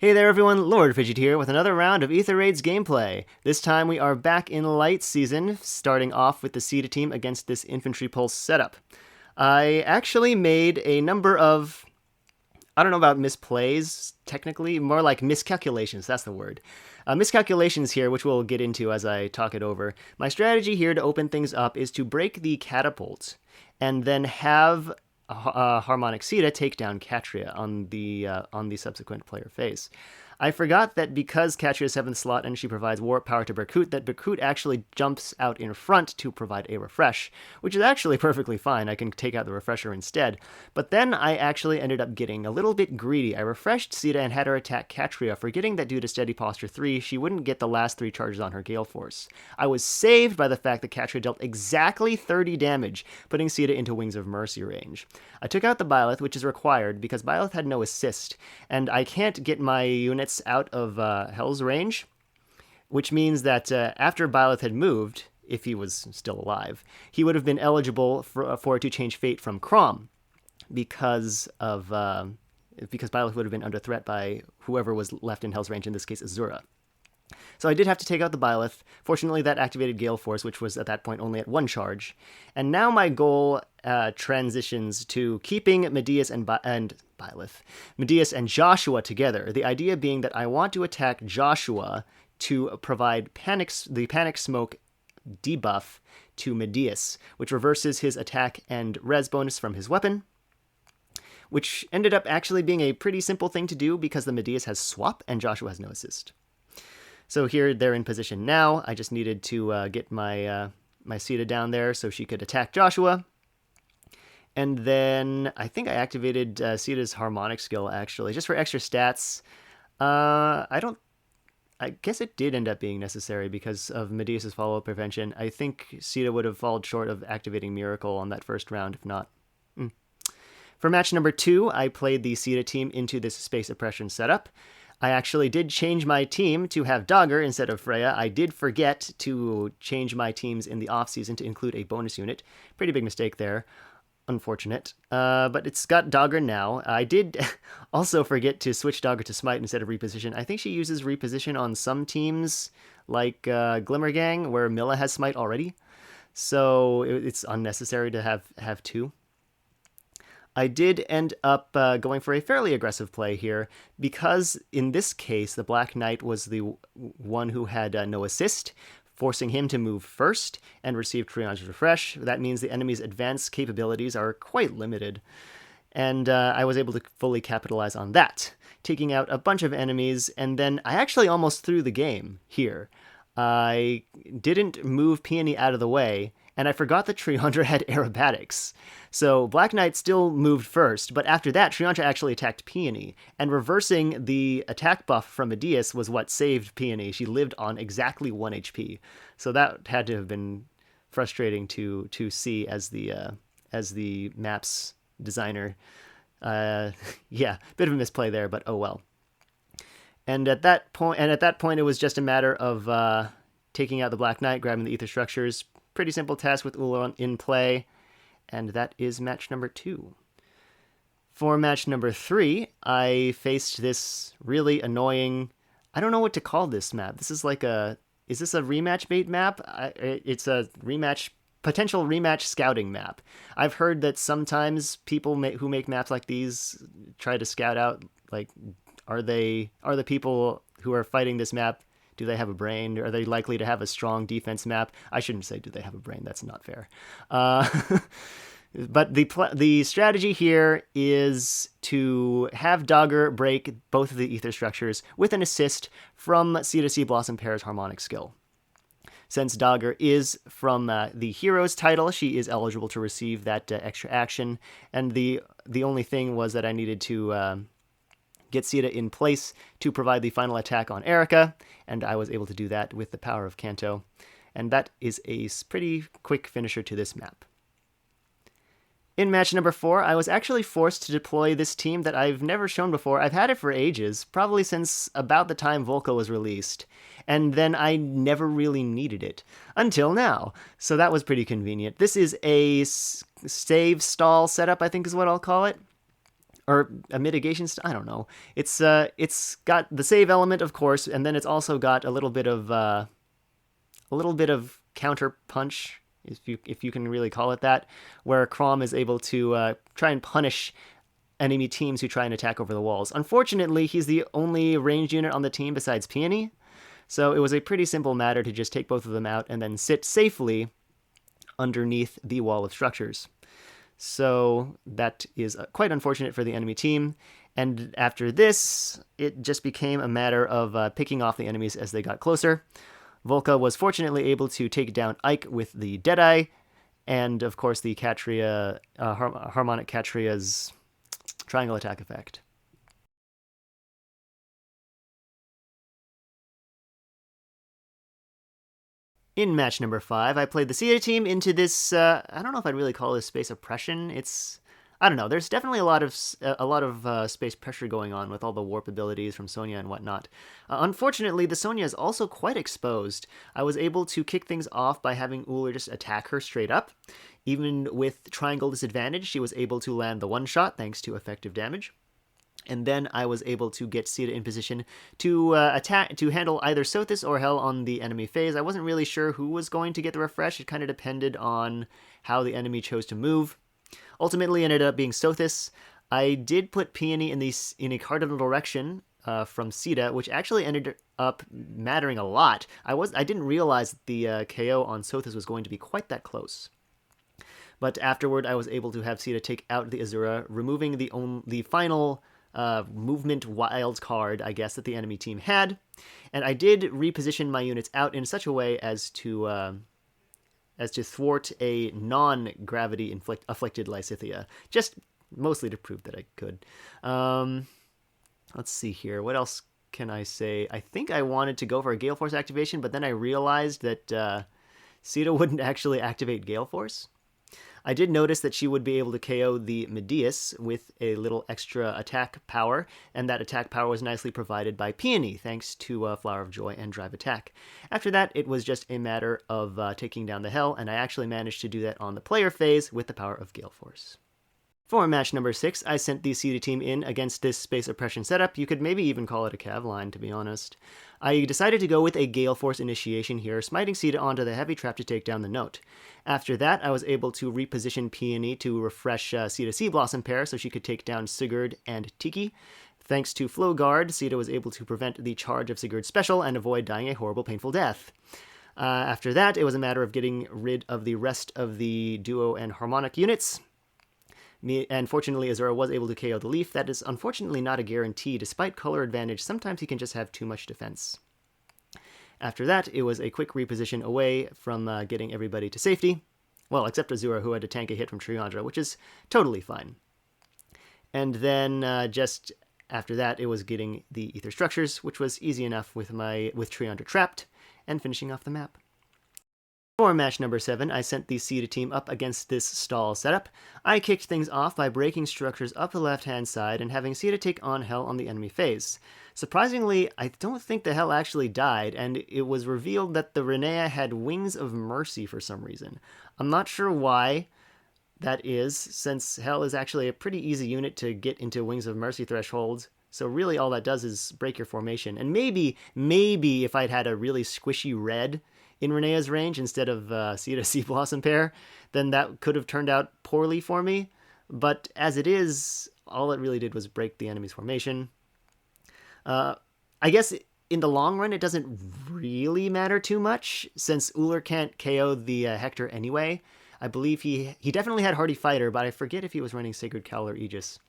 Hey there everyone, Lord Fidget here with another round of Aether Raids gameplay. This time we are back in Light Season, starting off with the Caeda team against this Infantry Pulse setup. I actually made a number of, I don't know about misplays, technically, more like miscalculations, that's the word. Miscalculations here, which we'll get into as I talk it over. My strategy here to open things up is to break the catapult, and then have Harmonic Caeda take down Catria on the subsequent player phase. I forgot that because Catria's 7th slot and she provides warp power to Berkut, that Berkut actually jumps out in front to provide a refresh, which is actually perfectly fine. I can take out the refresher instead. But then I actually ended up getting a little bit greedy. I refreshed Caeda and had her attack Catria, forgetting that due to Steady Posture 3, she wouldn't get the last 3 charges on her Gale Force. I was saved by the fact that Catria dealt exactly 30 damage, putting Caeda into Wings of Mercy range. I took out the Byleth, which is required because Byleth had no assist, and I can't get my units out of Hell's range, which means that after Byleth had moved, if he was still alive, he would have been eligible for it to change fate from Crom because Byleth would have been under threat by whoever was left in Hell's range, in this case Azura. So I did have to take out the Byleth. Fortunately, that activated Gale Force, which was at that point only at 1 charge. And now my goal transitions to keeping Medeus and Byleth, Medeus and Joshua together. The idea being that I want to attack Joshua to provide the Panic Smoke debuff to Medeus, which reverses his attack and res bonus from his weapon, which ended up actually being a pretty simple thing to do because the Medeus has swap and Joshua has no assist. So here they're in position now. I just needed to get my Caeda down there so she could attack Joshua. And then I think I activated Caeda's Harmonic skill, actually, just for extra stats. I guess it did end up being necessary because of Medeus' follow-up prevention. I think Caeda would have fallen short of activating Miracle on that first round, if not. For match number 2, I played the Caeda team into this Space Oppression setup. I actually did change my team to have Dogger instead of Freya. I did forget to change my teams in the off-season to include a bonus unit. Pretty big mistake there. Unfortunate. But it's got Dogger now. I did also forget to switch Dogger to Smite instead of Reposition. I think she uses Reposition on some teams, like Glimmergang, where Milla has Smite already. So it's unnecessary to have 2. I did end up going for a fairly aggressive play here because in this case, the Black Knight was the one who had no assist, forcing him to move first and receive Triage Refresh. That means the enemy's advanced capabilities are quite limited. And I was able to fully capitalize on that, taking out a bunch of enemies, and then I actually almost threw the game here. I didn't move Peony out of the way, and I forgot that Triandra had aerobatics. So Black Knight still moved first, but after that, Triandra actually attacked Peony, and reversing the attack buff from Medeus was what saved Peony. She lived on exactly 1 HP. So that had to have been frustrating to see as the map's designer. Yeah, bit of a misplay there, but oh well. And at that point, it was just a matter of taking out the Black Knight, grabbing the Ether Structures. Pretty simple task with Ula in play, and that is match number 2. For match number 3, I faced this really annoying, I don't know what to call this map. This is like is this a rematch bait map? It's a potential rematch scouting map. I've heard that sometimes people who make maps like these try to scout out, like, are the people who are fighting this map, do they have a brain? Are they likely to have a strong defense map? I shouldn't say do they have a brain. That's not fair. But the strategy here is to have Dogger break both of the Ether Structures with an assist from Caeda Sea Blossom Pair's Harmonic skill. Since Dogger is from the Hero's title, she is eligible to receive that extra action. And the only thing was that I needed to get Caeda in place to provide the final attack on Erica, and I was able to do that with the power of Kanto. And that is a pretty quick finisher to this map. In match number 4, I was actually forced to deploy this team that I've never shown before. I've had it for ages, probably since about the time Volca was released, and then I never really needed it, until now. So that was pretty convenient. This is a save stall setup, I think is what I'll call it. or a mitigation. I don't know. It's got the save element, of course, and then it's also got a little bit of counter punch, if you can really call it that, where Crom is able to try and punish enemy teams who try and attack over the walls. Unfortunately, he's the only ranged unit on the team besides Peony, so it was a pretty simple matter to just take both of them out and then sit safely underneath the wall of structures. So that is quite unfortunate for the enemy team. And after this, it just became a matter of picking off the enemies as they got closer. Volca was fortunately able to take down Ike with the Deadeye, and of course the Catria, Harmonic Catria's triangle attack effect. In match number 5, I played the Caeda team into this, I don't know if I'd really call this space oppression. I don't know, there's definitely a lot of space pressure going on with all the warp abilities from Sonya and whatnot. Unfortunately, the Sonya is also quite exposed. I was able to kick things off by having Uller just attack her straight up. Even with triangle disadvantage, she was able to land the one-shot thanks to effective damage. And then I was able to get Caeda in position to handle either Sothis or Hell on the enemy phase. I wasn't really sure who was going to get the refresh. It kind of depended on how the enemy chose to move. Ultimately, ended up being Sothis. I did put Peony in a cardinal direction from Caeda, which actually ended up mattering a lot. I didn't realize that the KO on Sothis was going to be quite that close. But afterward, I was able to have Caeda take out the Azura, removing the final movement wild card, I guess, that the enemy team had. And I did reposition my units out in such a way as to thwart a non-gravity afflicted Lysithea, just mostly to prove that I could. Let's see here. What else can I say? I think I wanted to go for a Gale Force activation, but then I realized that Caeda wouldn't actually activate Gale Force. I did notice that she would be able to KO the Medeus with a little extra attack power, and that attack power was nicely provided by Peony, thanks to Flower of Joy and Drive Attack. After that, it was just a matter of taking down the Hell, and I actually managed to do that on the player phase with the power of Gale Force. For match number 6, I sent the Caeda team in against this space oppression setup. You could maybe even call it a cav line, to be honest. I decided to go with a Gale Force initiation here, smiting Caeda onto the heavy trap to take down the note. After that, I was able to reposition Peony to refresh Caeda Sea Blossom pair so she could take down Sigurd and Tiki. Thanks to Flow Guard, Caeda was able to prevent the charge of Sigurd's special and avoid dying a horrible, painful death. After that, it was a matter of getting rid of the rest of the Duo and Harmonic units. And fortunately, Azura was able to KO the Leaf. That is unfortunately not a guarantee. Despite color advantage, sometimes he can just have too much defense. After that, it was a quick reposition away from getting everybody to safety. Well, except Azura, who had to tank a hit from Triandra, which is totally fine. And then just after that, it was getting the Ether Structures, which was easy enough with Triandra trapped, and finishing off the map. For match number 7, I sent the Caeda team up against this stall setup. I kicked things off by breaking structures up the left-hand side and having Caeda take on Hell on the enemy phase. Surprisingly, I don't think the Hell actually died, and it was revealed that the Renea had Wings of Mercy for some reason. I'm not sure why that is, since Hell is actually a pretty easy unit to get into Wings of Mercy thresholds. So really all that does is break your formation. And maybe if I'd had a really squishy red in Renea's range instead of Caeda Sea Blossom pair, then that could have turned out poorly for me. But as it is, all it really did was break the enemy's formation. I guess in the long run, it doesn't really matter too much, since Uller can't KO the Hector anyway. I believe he definitely had Hardy Fighter, but I forget if he was running Sacred Cowl or Aegis.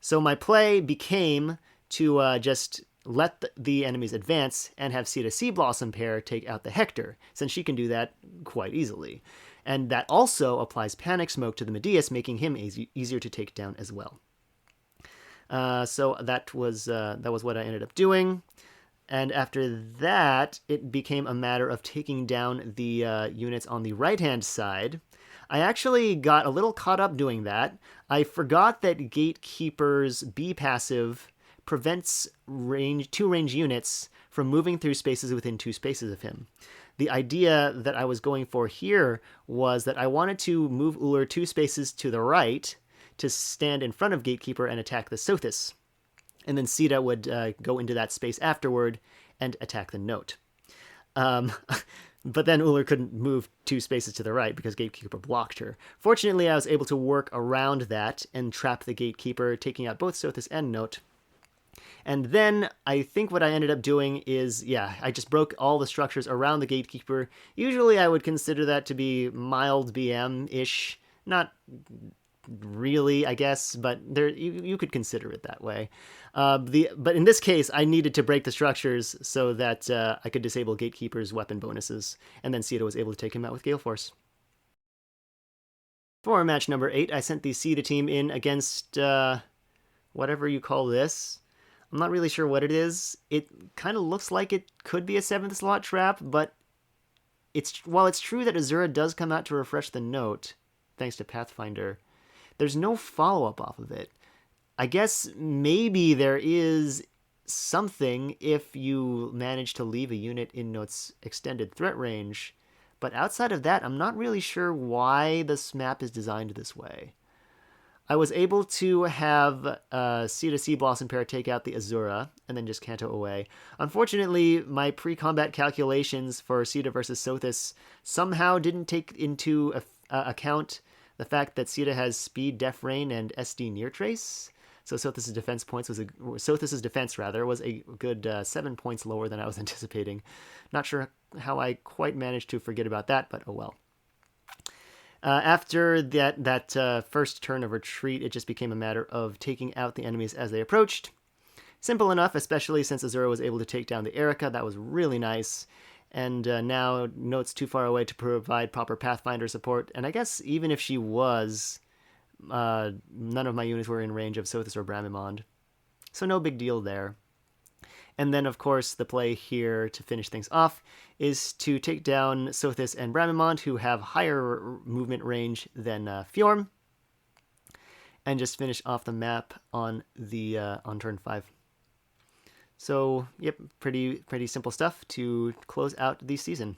So my play became to just let the enemies advance and have Caeda Sea Blossom pair take out the Hector, since she can do that quite easily. And that also applies Panic Smoke to the Medeus, making him easier to take down as well. So that was what I ended up doing. And after that, it became a matter of taking down the units on the right-hand side. I actually got a little caught up doing that. I forgot that Gatekeeper's B passive prevents two range units from moving through spaces within 2 spaces of him. The idea that I was going for here was that I wanted to move Uller 2 spaces to the right to stand in front of Gatekeeper and attack the Sothis. And then Caeda would go into that space afterward and attack the Note. But then Uller couldn't move 2 spaces to the right because Gatekeeper blocked her. Fortunately, I was able to work around that and trap the Gatekeeper, taking out both Sothis and Note. And then I think what I ended up doing is, I just broke all the structures around the Gatekeeper. Usually I would consider that to be mild BM-ish. Not really, I guess, but you could consider it that way. But in this case, I needed to break the structures so that I could disable Gatekeeper's weapon bonuses, and then Caeda was able to take him out with Gale Force. For match number 8, I sent the Caeda team in against whatever you call this. I'm not really sure what it is. It kind of looks like it could be a 7th slot trap, but while it's true that Azura does come out to refresh the Note, thanks to Pathfinder, there's no follow-up off of it. I guess maybe there is something if you manage to leave a unit in Note's extended threat range, but outside of that, I'm not really sure why this map is designed this way. I was able to have Caeda Sea Blossom pair take out the Azura, and then just Canto away. Unfortunately, my pre-combat calculations for Caeda versus Sothis somehow didn't take into account the fact that Caeda has Speed, Def Rain, and SD Near Trace. So Sothis's defense was a good 7 points lower than I was anticipating. Not sure how I quite managed to forget about that, but oh well. After that first turn of retreat, it just became a matter of taking out the enemies as they approached. Simple enough, especially since Azura was able to take down the Erica. That was really nice. And now Note's too far away to provide proper Pathfinder support. And I guess even if she was, none of my units were in range of Sothis or Bramimond. So no big deal there. And then, of course, the play here to finish things off is to take down Sothis and Bramimond, who have higher movement range than Fjorm, and just finish off the map on turn 5. So, yep, pretty simple stuff to close out the season.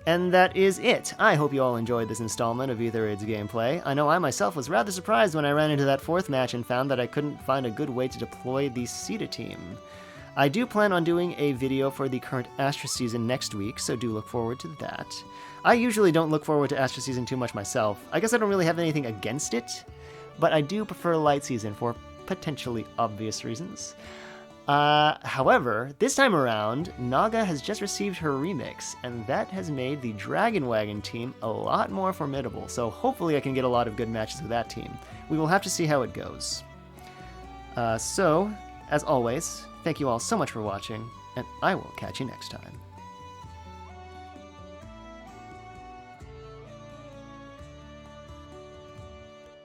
And that is it. I hope you all enjoyed this installment of Aether-Aid's gameplay. I know I myself was rather surprised when I ran into that 4th match and found that I couldn't find a good way to deploy the Caeda team. I do plan on doing a video for the current Astra season next week, so do look forward to that. I usually don't look forward to Astra season too much myself. I guess I don't really have anything against it, but I do prefer Light season for potentially obvious reasons. However, this time around, Naga has just received her remix, and that has made the Dragon Wagon team a lot more formidable, so hopefully I can get a lot of good matches with that team. We will have to see how it goes. So, as always, thank you all so much for watching, and I will catch you next time.